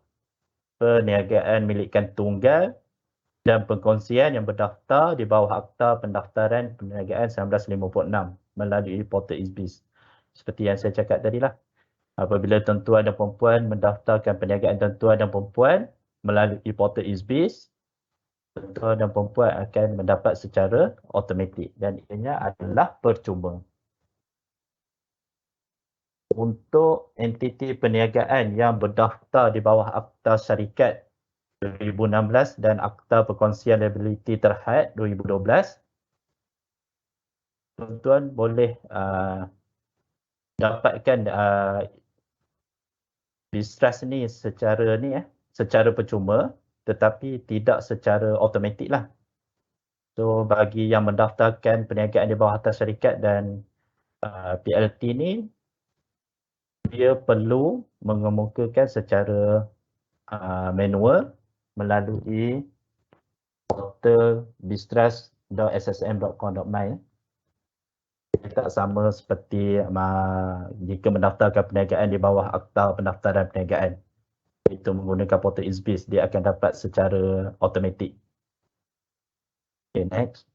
perniagaan milikan tunggal dan pengkongsian yang berdaftar di bawah Akta Pendaftaran Perniagaan 1956 melalui portal EaseBiz. Seperti yang saya cakap tadi lah. Apabila tuan-tuan dan puan-puan mendaftarkan perniagaan tuan-tuan dan puan-puan melalui portal EaseBiz, tuan-tuan dan puan-puan akan mendapat secara automatik dan ianya adalah percuma. Untuk entiti perniagaan yang berdaftar di bawah Akta Syarikat 2016 dan Akta Perkongsian Liability Terhad 2012, tuan-tuan boleh dapatkan BizTrust ni secara percuma tetapi tidak secara automatik lah. So bagi yang mendaftarkan perniagaan di bawah Akta Syarikat dan PLT ni, dia perlu mengemukakan secara manual melalui portal biztrust.ssm.com.my. Dia tak sama seperti jika mendaftarkan perniagaan di bawah Akta Pendaftaran Perniagaan. Itu menggunakan portal EaseBiz, dia akan dapat secara automatik. Okay, next.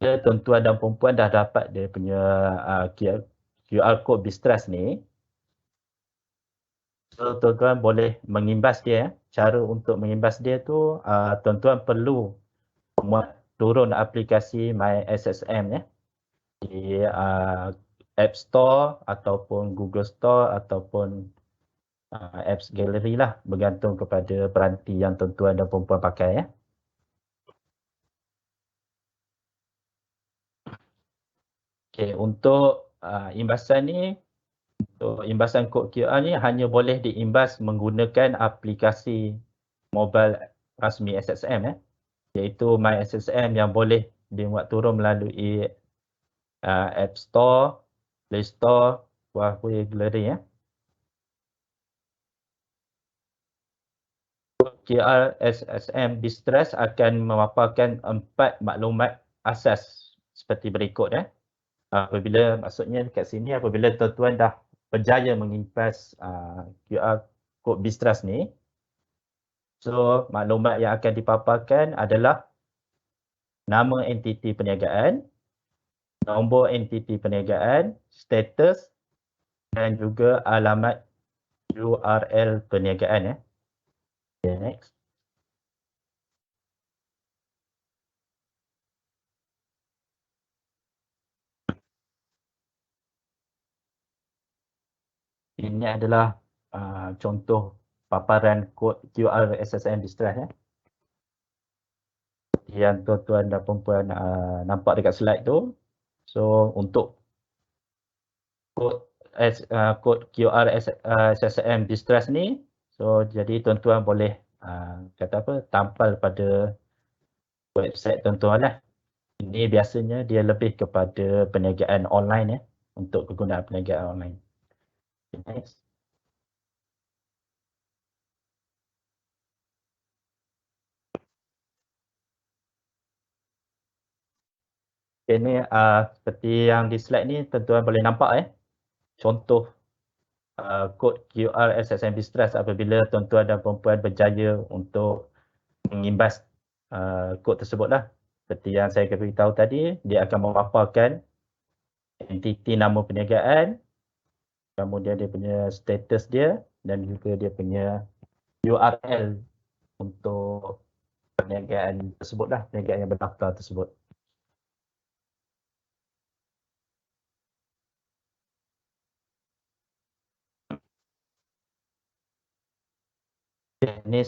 Bila tuan-tuan dan perempuan dah dapat dia punya QR code BizTrust ni, so tuan-tuan boleh mengimbas dia cara untuk mengimbas dia tu tuan-tuan perlu turun aplikasi My SSM ya di App Store ataupun Google Store ataupun Apps Gallery lah, bergantung kepada peranti yang tuan-tuan dan perempuan pakai ya. Okay, untuk imbasan ni, untuk imbasan kod QR ni hanya boleh diimbas menggunakan aplikasi mobile rasmi SSM iaitu My SSM yang boleh dimuat turun melalui App Store, Play Store, Huawei Gallery ya. QR SSM Distress akan memaparkan 4 maklumat asas seperti berikut Apabila maksudnya kat sini apabila tuan-tuan dah berjaya mengimpas QR kod Distress ni, so maklumat yang akan dipaparkan adalah nama entiti perniagaan, nombor entiti perniagaan, status dan juga alamat URL perniagaan Okay, next. Ini adalah contoh paparan kod QR SSM Distress yang tuan-tuan dan perempuan nampak dekat slide tu. So untuk kod QR SSM Distress ni, so jadi tuan-tuan boleh kata apa, tampal pada website tuan-tuan lah. Ini biasanya dia lebih kepada perniagaan online untuk kegunaan perniagaan online. Next. Ini seperti yang di slide ni tuan-tuan boleh nampak contoh kod QR SSM Distress apabila tuan-tuan dan perempuan berjaya untuk mengimbas kod tersebut lah. Seperti yang saya beritahu tadi, dia akan memaparkan entiti nama perniagaan, kemudian dia punya status dia dan juga dia punya URL untuk perniagaan tersebut lah, perniagaan yang berdaftar tersebut. Ini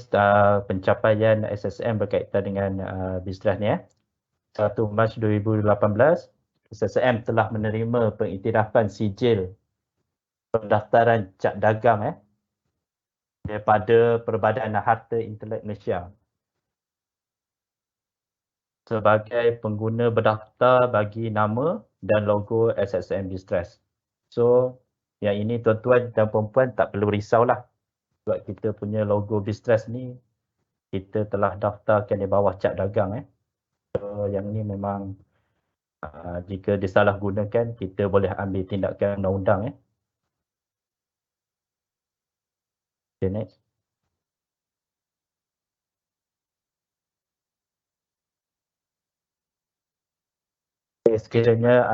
pencapaian SSM berkaitan dengan Distress ni 1 Mac 2018, SSM telah menerima pengiktirafan sijil pendaftaran cak dagang daripada Perbadan Harta Intelek Malaysia sebagai pengguna berdaftar bagi nama dan logo SSM Distress. So, yang ini tuan-tuan dan perempuan tak perlu risaulah sebab kita punya logo Distress ni kita telah daftarkan di bawah cak dagang So, yang ni memang jika disalahgunakan kita boleh ambil tindakan undang-undang Okay, next. Sekiranya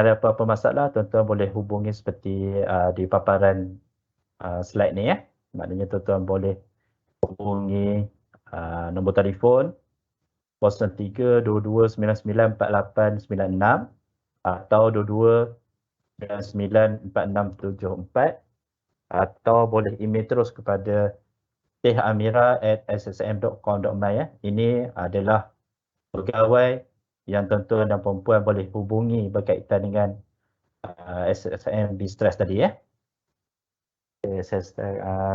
ada apa-apa masalah, tuan-tuan boleh hubungi seperti di paparan slide ni Maknanya tuan-tuan boleh hubungi nombor telefon 0322994896 atau 22994674 atau boleh email terus kepada tehamira@ssm.com.my Ini adalah pegawai yang tuan-tuan dan perempuan boleh hubungi berkaitan dengan SSM Distress tadi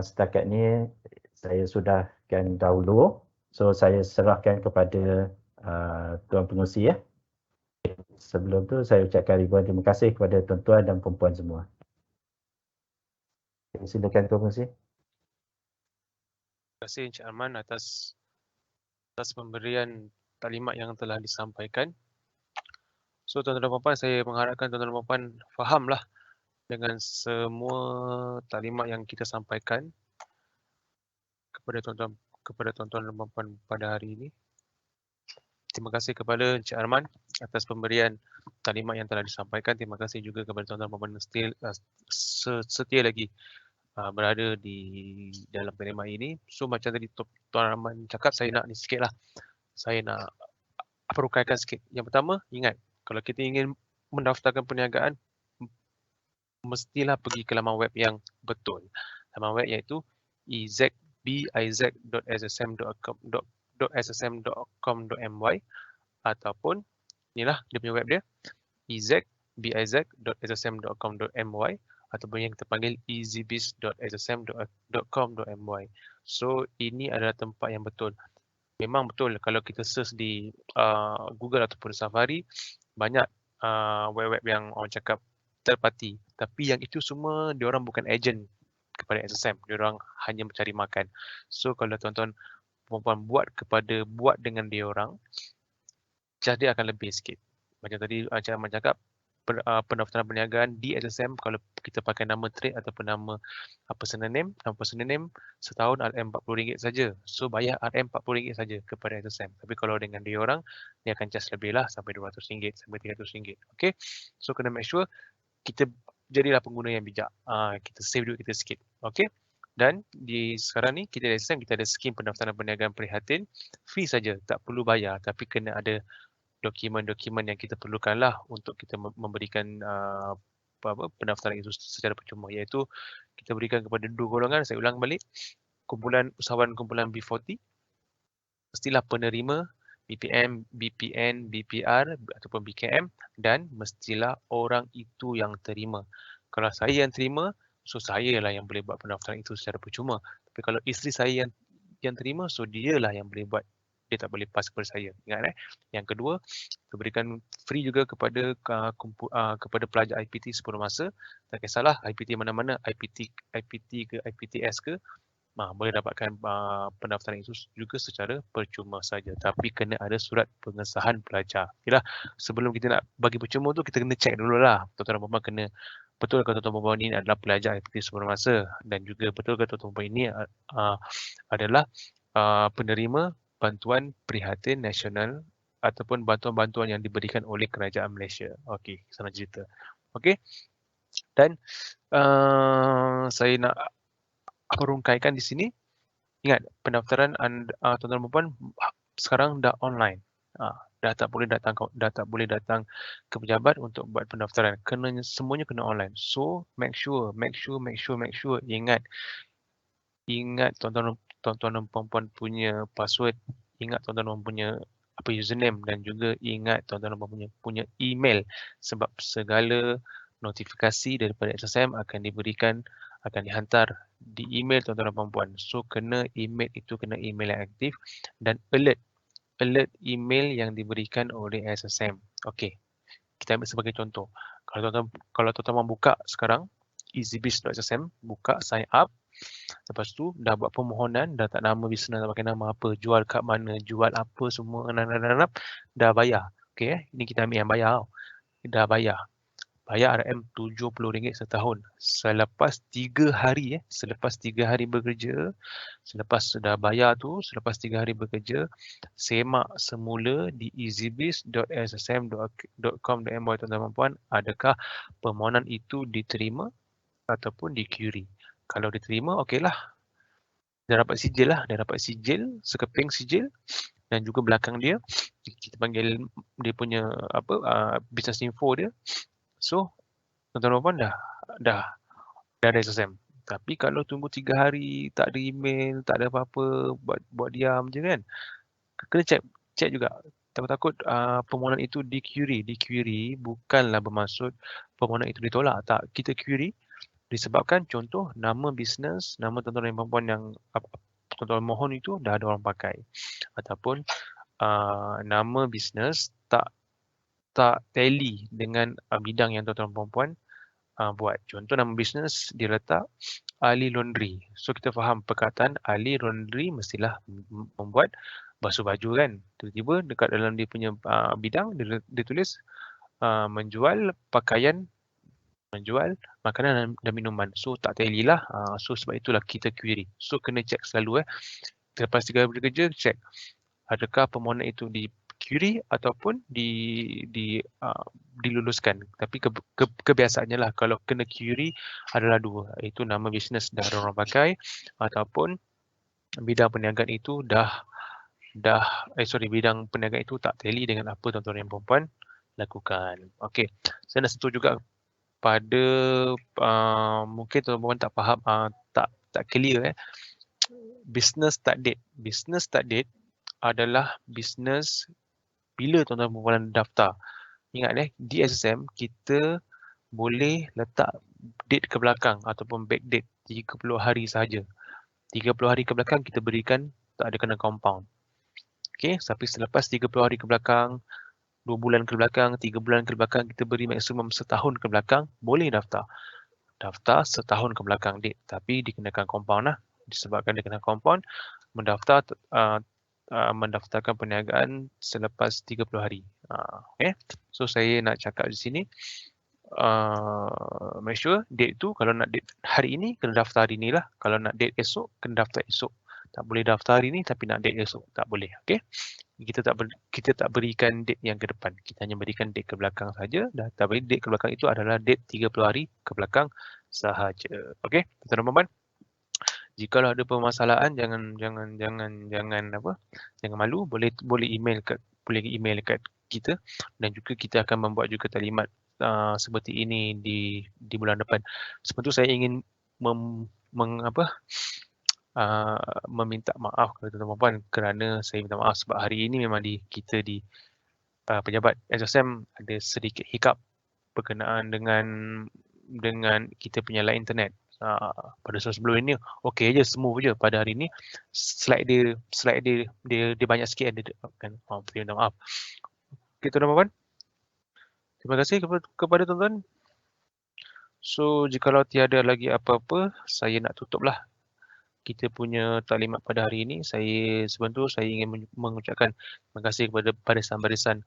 Setakat ni saya sudahkan dahulu. So saya serahkan kepada Tuan Pengerusi Sebelum tu saya ucapkan ribuan terima kasih kepada tuan-tuan dan perempuan semua. Silakan Tuan Pengerusi. Terima kasih Encik Arman atas pemberian taklimat yang telah disampaikan. So tuan-tuan dan puan-puan, saya mengharapkan tuan-tuan dan puan-puan fahamlah dengan semua taklimat yang kita sampaikan kepada tuan-tuan dan puan-puan pada hari ini. Terima kasih kepada Encik Arman atas pemberian taklimat yang telah disampaikan. Terima kasih juga kepada tuan-tuan dan puan-puan yang setia lagi berada di dalam penerimaan ini. So macam tadi Tuan Rahman cakap, saya nak ni sikit lah. Saya nak perukaikan sikit. Yang pertama, ingat, kalau kita ingin mendaftarkan perniagaan, mestilah pergi ke laman web yang betul. Laman web iaitu biz.ssm.com.my ataupun inilah dia punya web dia, biz.ssm.com.my ataupun yang kita panggil easybiz.ssm.com.my. So ini adalah tempat yang betul. Memang betul kalau kita search di Google ataupun Safari, banyak web-web yang orang cakap third party. Tapi yang itu semua diorang bukan agent kepada SSM. Diorang hanya mencari makan. So kalau tuan-tuan perempuan buat dengan diorang, charge dia akan lebih sikit. Macam tadi Encik cakap, pendaftaran perniagaan di SSM, kalau kita pakai nama trade ataupun nama personal name setahun RM40 saja. So bayar RM40 saja kepada SSM. Tapi kalau dengan diorang, dia akan charge lebih lah sampai RM200 sampai RM300. Okay, so kena make sure kita jadilah pengguna yang bijak. Kita save duit kita sikit. Okay. Dan di sekarang ni kita di SSM, kita ada skim pendaftaran perniagaan prihatin. Free saja, tak perlu bayar. Tapi kena ada dokumen-dokumen yang kita perlukan lah untuk kita memberikan pendaftaran itu secara percuma. Iaitu kita berikan kepada dua golongan. Saya ulang balik. Usahawan kumpulan B40. Mestilah penerima BPM, BPN, BPR ataupun BKM dan mestilah orang itu yang terima. Kalau saya yang terima, so saya lah yang boleh buat pendaftaran itu secara percuma. Tapi kalau isteri saya yang terima, so dia lah yang boleh buat. Dia tak boleh pass kepada saya. Ingat Yang kedua, kita berikan free juga kepada pelajar IPT sepenuh masa. Tak kisahlah IPT mana-mana, IPT ke IPTS ke, boleh dapatkan pendaftaran itu juga secara percuma saja. Tapi kena ada surat pengesahan pelajar. Okeylah, sebelum kita nak bagi percuma tu, kita kena check dululah. Tuan-tuan dan puan-puan kena betul ke tuan-tuan dan puan-puan ini adalah pelajar IPT sepenuh masa, dan juga betul ke tuan-tuan dan puan-puan ini adalah penerima bantuan prihatin nasional ataupun bantuan-bantuan yang diberikan oleh kerajaan Malaysia. Okey, sana cerita. Okey. Dan saya nak perungkaikan di sini. Ingat, pendaftaran tuan-tuan dan puan sekarang dah online. Dah tak boleh datang ke pejabat untuk buat pendaftaran. Semuanya kena online. So make sure. Ingat tuan-tuan dan puan-puan punya password. Ingat tuan-tuan dan puan punya username, dan juga ingat tuan-tuan dan puan punya email, sebab segala notifikasi daripada SSM akan dihantar di email tuan-tuan dan puan-puan. So kena email itu kena email yang aktif, dan alert email yang diberikan oleh SSM. Okey. Kita ambil sebagai contoh. Kalau tuan-tuan buka sekarang easybiz.ssm, buka sign up. Lepas tu dah buat permohonan, dah tak nama bisnes, dah pakai nama apa, jual kat mana, jual apa semua, dah bayar. Okey, ini kita ambil yang bayar. Dah bayar. Bayar RM70 setahun. Selepas 3 hari selepas 3 hari bekerja, selepas sudah bayar tu, selepas 3 hari bekerja, semak semula di easybiz.ssm.com.my tuan-tuan dan puan, adakah permohonan itu diterima ataupun di-query. Kalau diterima, okeylah. Dah dapat sijil, sekeping sijil, dan juga belakang dia kita panggil dia punya business info dia. So tuan-tuan dan puan dah ada SSM. Tapi kalau tunggu 3 hari tak ada email, tak ada apa-apa, buat diam je kan. Kena check juga. Takut-takut permohonan itu di-query bukanlah bermaksud permohonan itu ditolak. Tak, kita query disebabkan contoh nama bisnes, nama tuan-tuan dan puan yang tuan-tuan mohon itu dah ada orang pakai, ataupun nama bisnes tak tally dengan bidang yang tuan-tuan dan puan buat. Contoh nama bisnes diletak Ali Laundry. So kita faham perkataan Ali Laundry mestilah membuat basuh baju kan. Tiba-tiba dekat dalam dia punya bidang dia tulis menjual pakaian, menjual makanan dan minuman. So tak tally lah. So sebab itulah kita query. So kena check selalu Lepas 3 hari bekerja, check adakah permohonan itu query ataupun diluluskan. Tapi kebiasaannya lah kalau kena query adalah dua, iaitu nama bisnes dah ada orang pakai ataupun bidang perniagaan itu bidang perniagaan itu tak tally dengan apa tuan-tuan dan puan-puan lakukan. Okey, saya nak sentuh juga pada mungkin tuan-tuan tak faham, tak clear business start date. Business start date adalah business bila tuan-tuan dan puan-puan daftar. Ingat di SSM kita boleh letak date ke belakang ataupun back date 30 hari sahaja. 30 hari ke belakang kita berikan tak ada kena compound. Okey, tapi selepas 30 hari ke belakang, 2 bulan ke belakang, 3 bulan ke belakang, kita beri maksimum setahun ke belakang, boleh daftar. Daftar setahun ke belakang date, tapi dikenakan compound lah. Disebabkan dikenakan compound, mendaftarkan perniagaan selepas 30 hari. Okay. So saya nak cakap di sini, make sure date tu kalau nak date hari ini, kena daftar hari ni lah. Kalau nak date esok, kena daftar esok. Tak boleh daftar hari ni tapi nak date esok. Tak boleh. Okay. Kita tak berikan date yang ke depan. Kita hanya berikan date ke belakang saja. Tapi date ke belakang itu adalah date 30 hari ke belakang sahaja. Okey, tuan-tuan dan puan-puan. Jikalau ada permasalahan jangan malu, boleh email kat kita, dan juga kita akan membuat juga talimat seperti ini di bulan depan. Sebab tu saya ingin meminta maaf kepada tuan-tuan puan kerana saya minta maaf sebab hari ini memang kita di pejabat SSM ada sedikit hiccup berkenaan dengan kita punya line internet. Pada sebelum ini okey je, smooth je. Pada hari ini slide dia banyak sikit ada kan. Minta maaf. Okey tuan-tuan puan. Terima kasih kepada tuan-tuan. So jikalau tiada lagi apa-apa, saya nak tutuplah kita punya taklimat pada hari ini. Sebelum tu saya ingin mengucapkan terima kasih kepada barisan-barisan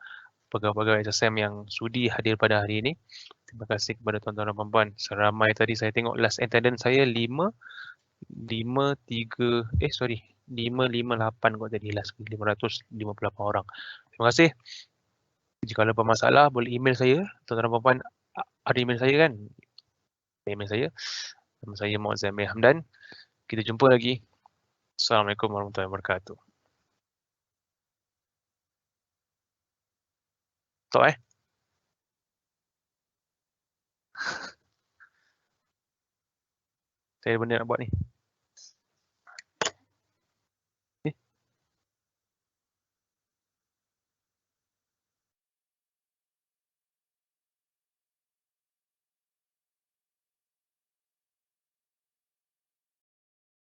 pegawai-pegawai SSM yang sudi hadir pada hari ini. Terima kasih kepada tuan-tuan dan puan-puan. Seramai tadi saya tengok last attendance saya 558 kot tadi, last 558 orang. Terima kasih. Jika ada masalah boleh email saya. Tuan-tuan dan puan-puan ada email saya kan? Email saya. Nama saya Muhammad Zamir Hamdan. Kita jumpa lagi. Assalamualaikum warahmatullahi wabarakatuh. Tak saya ada benda nak buat ni.